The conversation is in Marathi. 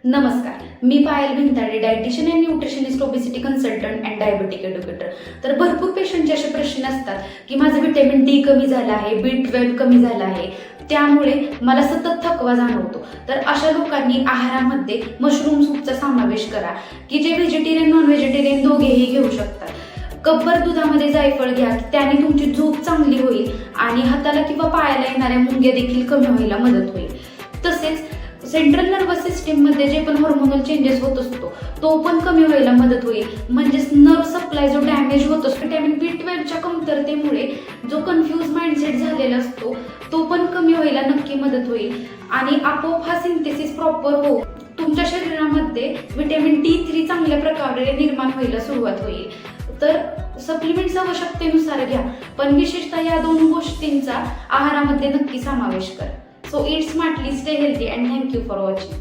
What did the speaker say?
नमस्कार, मी Payal Bhintade, dietitian and nutritionist, obesity consultant and diabetic educator. तर भरपूर पेशंटचे असे प्रश्न असतात की माझं व्हिटॅमिन डी कमी झालं आहे, B12 कमी झालं आहे, त्यामुळे मला सतत थकवा जाणवतो. तर अशा लोकांनी आहारामध्ये मशरूम सूपचा समावेश करा, की जे व्हेजिटेरियन नॉन व्हेजिटेरियन दोघेही घेऊ शकतात. कब्बर दुधामध्ये जायफळ घ्या, त्याने तुमची झोप चांगली होईल आणि हाताला किंवा पायाला येणाऱ्या मुंग्या देखील कमी व्हायला मदत होईल. तसेच सेंट्रल नर्वस सिस्टीममध्ये जे पण हॉर्मोनल चेंजेस होत असतो तो पण कमी व्हायला मदत होईल. म्हणजेच नर्व सप्लाय जो डॅमेज होत असतो व्हिटॅमिन B12च्या कमतरतेमुळे जो कन्फ्यूज माइंडसेट झालेला असतो तो पण कमी व्हायला नक्की मदत होईल आणि आपोआप हा सिंथेसिस प्रॉपर होऊन तुमच्या शरीरामध्ये व्हिटॅमिन D3 चांगल्या प्रकारे निर्माण व्हायला सुरुवात होईल. तर सप्लिमेंट्स आवश्यकतेनुसार घ्या, पण विशेषतः या दोन गोष्टींचा आहारामध्ये नक्की समावेश करा. So eat smartly, stay healthy, and thank you for watching.